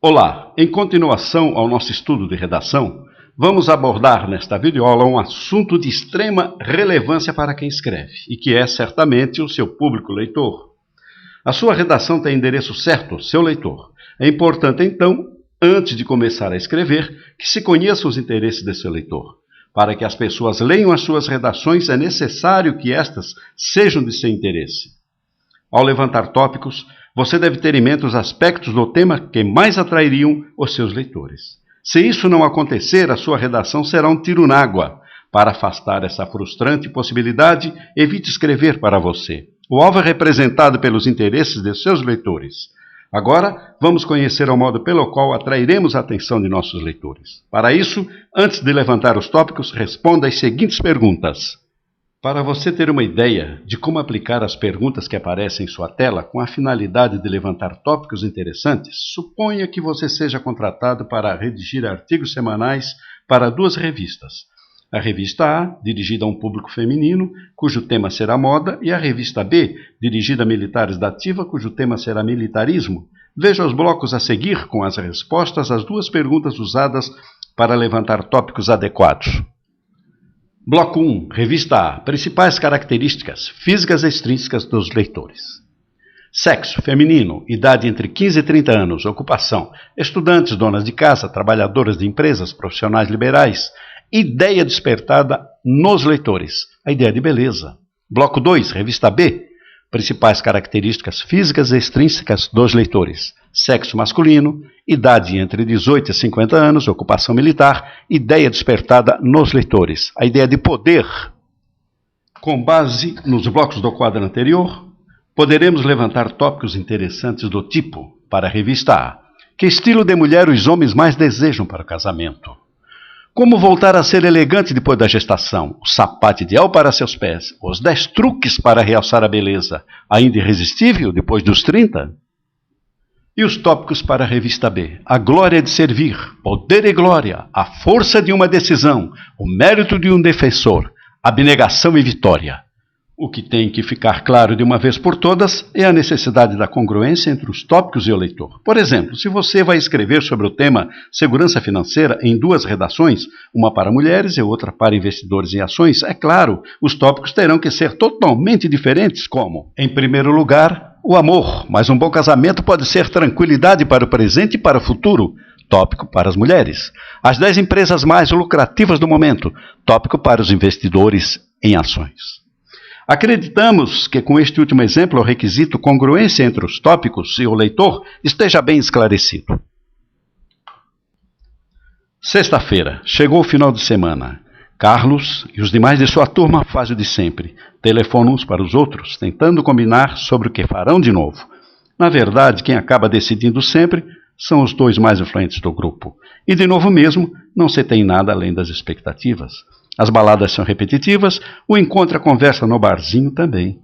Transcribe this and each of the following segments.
Olá, em continuação ao nosso estudo de redação, vamos abordar nesta videoaula um assunto de extrema relevância para quem escreve, e que é certamente o seu público leitor. A sua redação tem endereço certo, seu leitor. É importante, então, antes de começar a escrever, que se conheça os interesses de seu leitor. Para que as pessoas leiam as suas redações, é necessário que estas sejam de seu interesse. Ao levantar tópicos, você deve ter em mente os aspectos do tema que mais atrairiam os seus leitores. Se isso não acontecer, a sua redação será um tiro n'água. Para afastar essa frustrante possibilidade, evite escrever para você. O alvo é representado pelos interesses de seus leitores. Agora, vamos conhecer o modo pelo qual atrairemos a atenção de nossos leitores. Para isso, antes de levantar os tópicos, responda as seguintes perguntas. Para você ter uma ideia de como aplicar as perguntas que aparecem em sua tela com a finalidade de levantar tópicos interessantes, suponha que você seja contratado para redigir artigos semanais para duas revistas. A revista A, dirigida a um público feminino, cujo tema será moda, e a revista B, dirigida a militares da ativa, cujo tema será militarismo. Veja os blocos a seguir com as respostas às duas perguntas usadas para levantar tópicos adequados. Bloco 1. Revista A. Principais características físicas e extrínsecas dos leitores. Sexo feminino, idade entre 15 e 30 anos, ocupação, estudantes, donas de casa, trabalhadoras de empresas, profissionais liberais. Ideia despertada nos leitores, a ideia de beleza. Bloco 2, revista B. Principais características físicas e extrínsecas dos leitores. Sexo masculino, idade entre 18 e 50 anos, ocupação militar, ideia despertada nos leitores, a ideia de poder. Com base nos blocos do quadro anterior, poderemos levantar tópicos interessantes do tipo, para a revista A, que estilo de mulher os homens mais desejam para o casamento? Como voltar a ser elegante depois da gestação? O sapato ideal para seus pés? Os 10 truques para realçar a beleza? Ainda irresistível depois dos 30? E os tópicos para a revista B? A glória de servir, poder e glória, a força de uma decisão, o mérito de um defensor, abnegação e vitória. O que tem que ficar claro de uma vez por todas é a necessidade da congruência entre os tópicos e o leitor. Por exemplo, se você vai escrever sobre o tema segurança financeira em duas redações, uma para mulheres e outra para investidores em ações, é claro, os tópicos terão que ser totalmente diferentes, como, em primeiro lugar, o amor, mas um bom casamento pode ser tranquilidade para o presente e para o futuro. Tópico para as mulheres. As 10 empresas mais lucrativas do momento. Tópico para os investidores em ações. Acreditamos que com este último exemplo o requisito congruência entre os tópicos e o leitor esteja bem esclarecido. Sexta-feira, chegou o final de semana. Carlos e os demais de sua turma fazem o de sempre. Telefonam uns para os outros, tentando combinar sobre o que farão de novo. Na verdade, quem acaba decidindo sempre são os dois mais influentes do grupo. E de novo mesmo, não se tem nada além das expectativas. As baladas são repetitivas, o encontro e a conversa no barzinho também.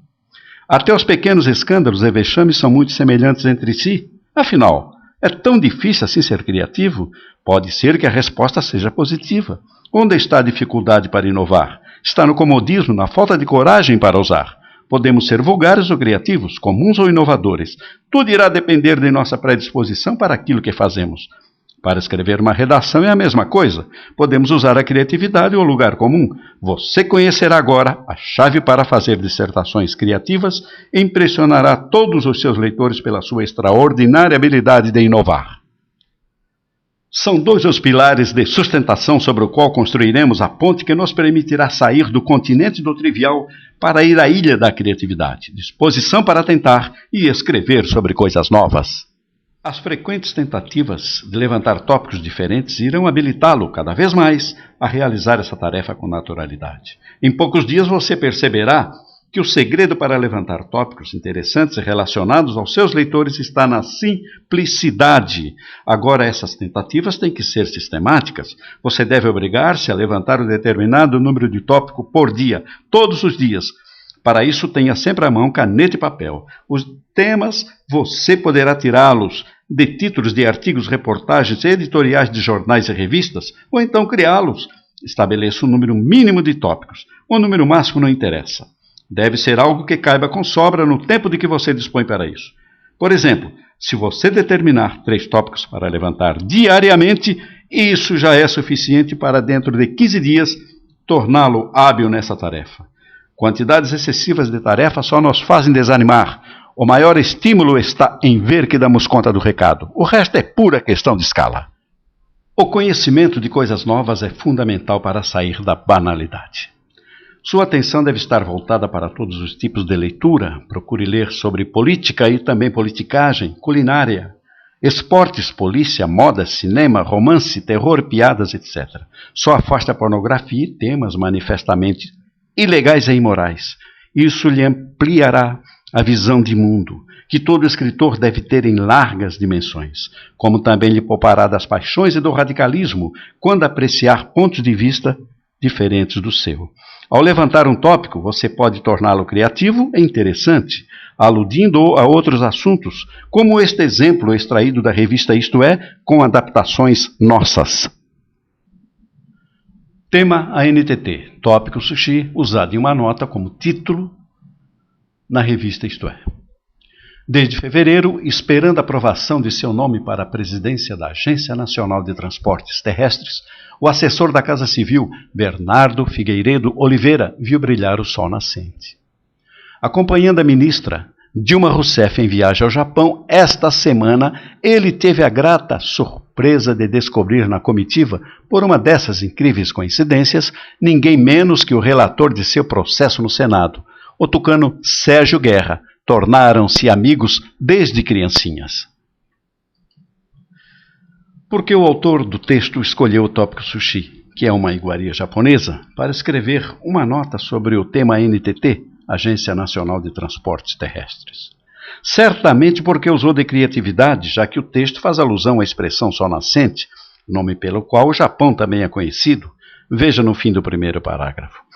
Até os pequenos escândalos e vexames são muito semelhantes entre si. Afinal, é tão difícil assim ser criativo? Pode ser que a resposta seja positiva. Onde está a dificuldade para inovar? Está no comodismo, na falta de coragem para ousar. Podemos ser vulgares ou criativos, comuns ou inovadores. Tudo irá depender de nossa predisposição para aquilo que fazemos. Para escrever uma redação é a mesma coisa. Podemos usar a criatividade ou o lugar comum. Você conhecerá agora a chave para fazer dissertações criativas e impressionará todos os seus leitores pela sua extraordinária habilidade de inovar. São dois os pilares de sustentação sobre o qual construiremos a ponte que nos permitirá sair do continente do trivial para ir à ilha da criatividade, disposição para tentar e escrever sobre coisas novas. As frequentes tentativas de levantar tópicos diferentes irão habilitá-lo cada vez mais a realizar essa tarefa com naturalidade. Em poucos dias você perceberá que o segredo para levantar tópicos interessantes e relacionados aos seus leitores está na simplicidade. Agora, essas tentativas têm que ser sistemáticas. Você deve obrigar-se a levantar um determinado número de tópicos por dia, todos os dias. Para isso, tenha sempre à mão caneta e papel. Os temas, você poderá tirá-los de títulos de artigos, reportagens e editoriais de jornais e revistas, ou então criá-los. Estabeleça um número mínimo de tópicos. O número máximo não interessa. Deve ser algo que caiba com sobra no tempo de que você dispõe para isso. Por exemplo, se você determinar 3 tópicos para levantar diariamente, isso já é suficiente para, dentro de 15 dias, torná-lo hábil nessa tarefa. Quantidades excessivas de tarefa só nos fazem desanimar. O maior estímulo está em ver que damos conta do recado. O resto é pura questão de escala. O conhecimento de coisas novas é fundamental para sair da banalidade. Sua atenção deve estar voltada para todos os tipos de leitura. Procure ler sobre política e também politicagem, culinária, esportes, polícia, moda, cinema, romance, terror, piadas, etc. Só afaste a pornografia e temas manifestamente ilegais e imorais. Isso lhe ampliará a visão de mundo, que todo escritor deve ter em largas dimensões, como também lhe poupará das paixões e do radicalismo, quando apreciar pontos de vista diferentes do seu. Ao levantar um tópico, você pode torná-lo criativo e interessante, aludindo a outros assuntos, como este exemplo extraído da revista Isto É, com adaptações nossas. Tema ANTT, tópico sushi, usado em uma nota como título na revista Isto É. Desde fevereiro, esperando a aprovação de seu nome para a presidência da Agência Nacional de Transportes Terrestres, o assessor da Casa Civil, Bernardo Figueiredo Oliveira, viu brilhar o sol nascente. Acompanhando a ministra Dilma Rousseff em viagem ao Japão, esta semana ele teve a grata surpresa de descobrir na comitiva, por uma dessas incríveis coincidências, ninguém menos que o relator de seu processo no Senado, o tucano Sérgio Guerra. Tornaram-se amigos desde criancinhas. Por que o autor do texto escolheu o tópico sushi, que é uma iguaria japonesa, para escrever uma nota sobre o tema ANTT, Agência Nacional de Transportes Terrestres? Certamente porque usou de criatividade, já que o texto faz alusão à expressão sol nascente, nome pelo qual o Japão também é conhecido. Veja no fim do primeiro parágrafo.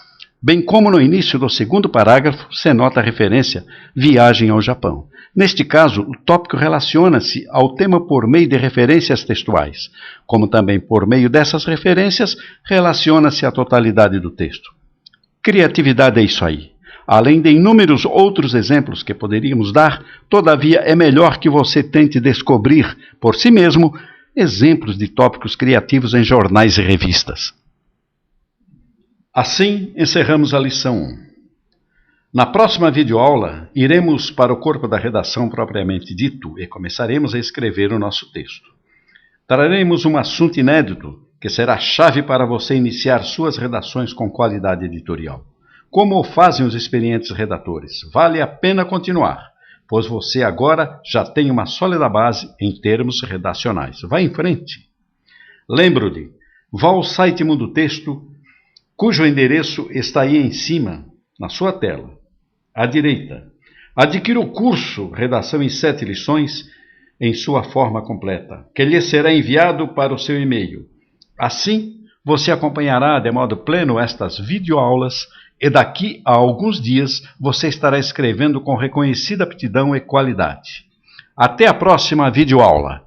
Bem como no início do segundo parágrafo, se nota a referência viagem ao Japão. Neste caso, o tópico relaciona-se ao tema por meio de referências textuais, como também por meio dessas referências relaciona-se à totalidade do texto. Criatividade é isso aí. Além de inúmeros outros exemplos que poderíamos dar, todavia é melhor que você tente descobrir por si mesmo exemplos de tópicos criativos em jornais e revistas. Assim, encerramos a lição 1. Na próxima videoaula, iremos para o corpo da redação propriamente dito e começaremos a escrever o nosso texto. Traremos um assunto inédito que será chave para você iniciar suas redações com qualidade editorial. Como o fazem os experientes redatores? Vale a pena continuar, pois você agora já tem uma sólida base em termos redacionais. Vá em frente. Lembro-lhe, vá ao site Mundo Texto, cujo endereço está aí em cima, na sua tela, à direita. Adquira o curso Redação em 7 lições em sua forma completa, que lhe será enviado para o seu e-mail. Assim, você acompanhará de modo pleno estas videoaulas e daqui a alguns dias você estará escrevendo com reconhecida aptidão e qualidade. Até a próxima videoaula!